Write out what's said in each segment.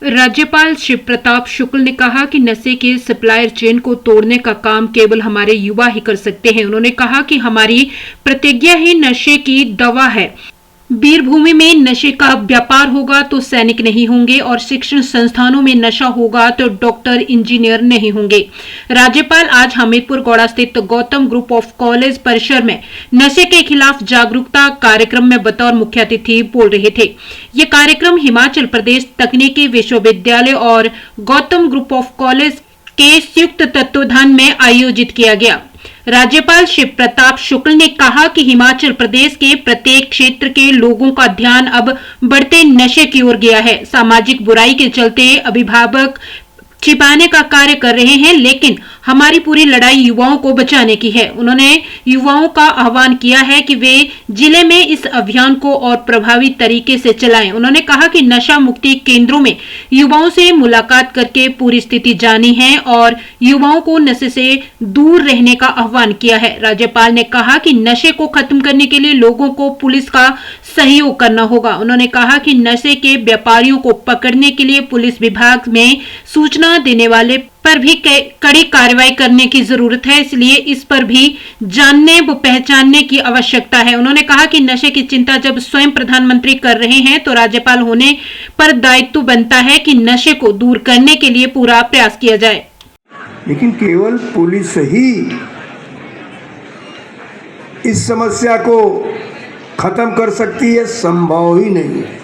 राज्यपाल शिव प्रताप शुक्ल ने कहा कि नशे के सप्लायर चेन को तोड़ने का काम केवल हमारे युवा ही कर सकते हैं। उन्होंने कहा कि हमारी प्रतिज्ञा ही नशे की दवा है। वीरभूमि में नशे का व्यापार होगा तो सैनिक नहीं होंगे और शिक्षण संस्थानों में नशा होगा तो डॉक्टर इंजीनियर नहीं होंगे। राज्यपाल आज हमीरपुर गौड़ा स्थित गौतम ग्रुप ऑफ कॉलेज परिसर में नशे के खिलाफ जागरूकता कार्यक्रम में बतौर मुख्य अतिथि बोल रहे थे। ये कार्यक्रम हिमाचल प्रदेश तकनीकी विश्वविद्यालय और गौतम ग्रुप ऑफ कॉलेज के संयुक्त तत्वावधान में आयोजित किया गया। राज्यपाल शिव प्रताप शुक्ल ने कहा कि हिमाचल प्रदेश के प्रत्येक क्षेत्र के लोगों का ध्यान अब बढ़ते नशे की ओर गया है। सामाजिक बुराई के चलते अभिभावक छिपाने का कार्य कर रहे हैं, लेकिन हमारी पूरी लड़ाई युवाओं को बचाने की है। उन्होंने युवाओं का आह्वान किया है कि वे जिले में इस अभियान को और प्रभावी तरीके से चलाएं। उन्होंने कहा कि नशा मुक्ति केंद्रों में युवाओं से मुलाकात करके पूरी स्थिति जानी है और युवाओं को नशे से दूर रहने का आह्वान किया है। राज्यपाल ने कहा कि नशे को खत्म करने के लिए लोगों को पुलिस का सहयोग करना होगा। उन्होंने कहा कि नशे के व्यापारियों को पकड़ने के लिए पुलिस विभाग में सूचना देने वाले पर भी कड़ी कार्रवाई करने की जरूरत है, इसलिए इस पर भी जानने व पहचानने की आवश्यकता है। उन्होंने कहा कि नशे की चिंता जब स्वयं प्रधानमंत्री कर रहे हैं तो राज्यपाल होने पर दायित्व बनता है कि नशे को दूर करने के लिए पूरा प्रयास किया जाए। लेकिन केवल पुलिस ही इस समस्या को खत्म कर सकती है, संभव ही नहीं है।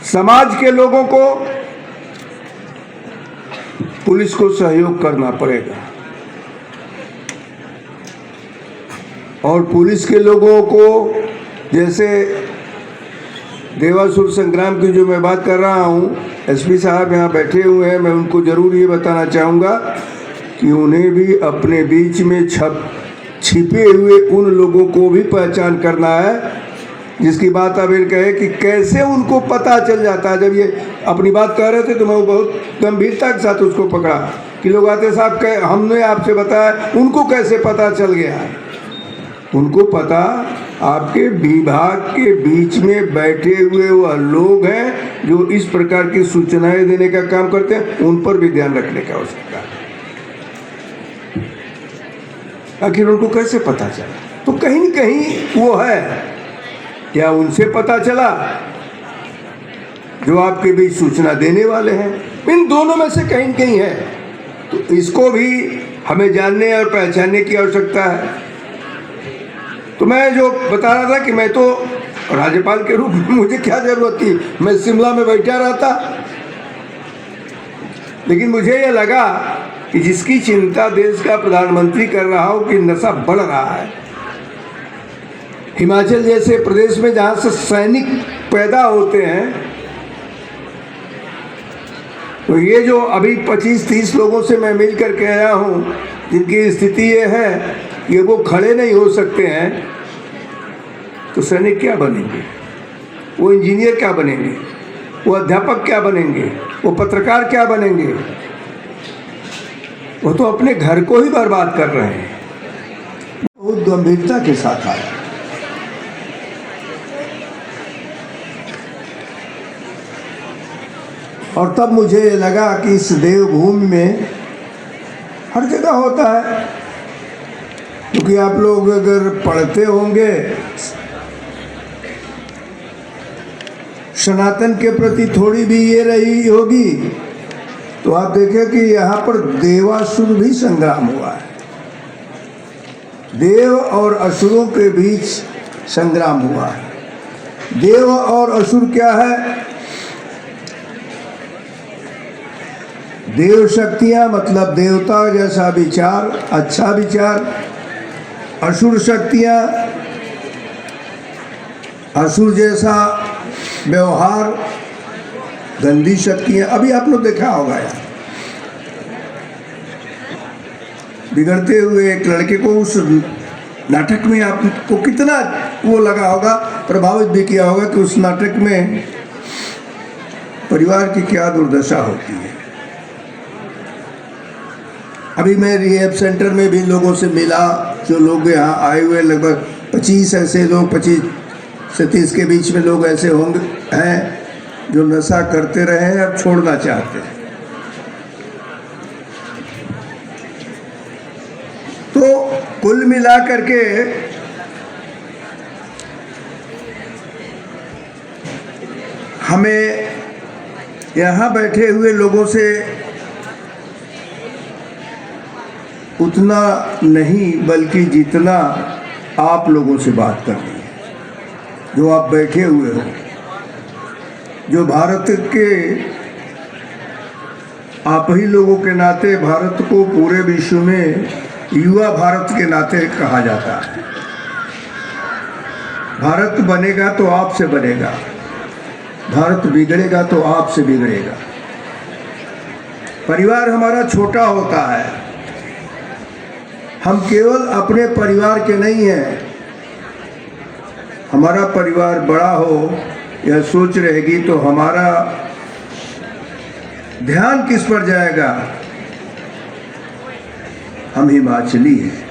समाज के लोगों को पुलिस को सहयोग करना पड़ेगा और पुलिस के लोगों को, जैसे देवासुर संग्राम की जो मैं बात कर रहा हूँ, एसपी साहब यहाँ बैठे हुए हैं, मैं उनको जरूर ये बताना चाहूँगा कि उन्हें भी अपने बीच में छिपे हुए उन लोगों को भी पहचान करना है, जिसकी बात अब ये कहे कि कैसे उनको पता चल जाता है। जब ये अपनी बात कह रहे थे तो मैं बहुत गंभीरता के साथ उसको पकड़ा कि लोग आते साहब हमने आपसे बताया, उनको कैसे पता चल गया? उनको पता आपके विभाग के बीच में बैठे हुए वह लोग हैं जो इस प्रकार की सूचनाएं देने का काम करते हैं, उन पर भी ध्यान रखने की आवश्यकता है। आखिर उनको कैसे पता चला? तो कहीं न कहीं वो है, क्या उनसे पता चला जो आपके बीच सूचना देने वाले हैं? इन दोनों में से कहीं न कहीं है, तो इसको भी हमें जानने और पहचानने की आवश्यकता है। तो मैं जो बता रहा था कि मैं तो राज्यपाल के रूप में मुझे क्या जरूरत थी, मैं शिमला में बैठा रहता, लेकिन मुझे यह लगा कि जिसकी चिंता देश का प्रधानमंत्री कर रहा हो कि नशा बढ़ रहा है, हिमाचल जैसे प्रदेश में जहाँ से सैनिक पैदा होते हैं, तो ये जो अभी 25-30 लोगों से मैं मिल कर के आया हूँ, जिनकी स्थिति ये है कि वो खड़े नहीं हो सकते हैं, तो सैनिक क्या बनेंगे? वो इंजीनियर क्या बनेंगे? वो अध्यापक क्या बनेंगे? वो पत्रकार क्या बनेंगे? वो तो अपने घर को ही बर्बाद कर रहे हैं। बहुत गंभीरता के साथ आया। और तब मुझे लगा कि इस देवभूमि में हर जगह होता है, क्योंकि आप लोग अगर पढ़ते होंगे सनातन के प्रति थोड़ी भी ये रही होगी, तो आप देखें कि यहाँ पर देवासुर भी संग्राम हुआ है। देव और असुरों के बीच संग्राम हुआ है। देव और असुर क्या है? देव शक्तियाँ मतलब देवता जैसा विचार, अच्छा विचार। असुर शक्तियाँ असुर जैसा व्यवहार, गंदी शक्तियाँ। अभी आप लोग देखा होगा यार, बिगड़ते हुए एक लड़के को उस नाटक में आपको कितना वो लगा होगा, प्रभावित भी किया होगा कि उस नाटक में परिवार की क्या दुर्दशा होती है। अभी मैं रिहेब सेंटर में भी लोगों से मिला, जो लोग यहाँ आए हुए लगभग 25 ऐसे लोग, 25 से 30 के बीच में लोग ऐसे होंगे हैं जो नशा करते रहे हैं अब छोड़ना चाहते हैं। तो कुल मिलाकर के हमें यहाँ बैठे हुए लोगों से उतना नहीं बल्कि जितना आप लोगों से बात करनी है, जो आप बैठे हुए हो, जो भारत के आप ही लोगों के नाते भारत को पूरे विश्व में युवा भारत के नाते कहा जाता है। भारत बनेगा तो आपसे बनेगा, भारत बिगड़ेगा तो आपसे बिगड़ेगा। परिवार हमारा छोटा होता है, हम केवल अपने परिवार के नहीं हैं। हमारा परिवार बड़ा हो यह सोच रहेगी तो हमारा ध्यान किस पर जाएगा? हम हिमाचली हैं।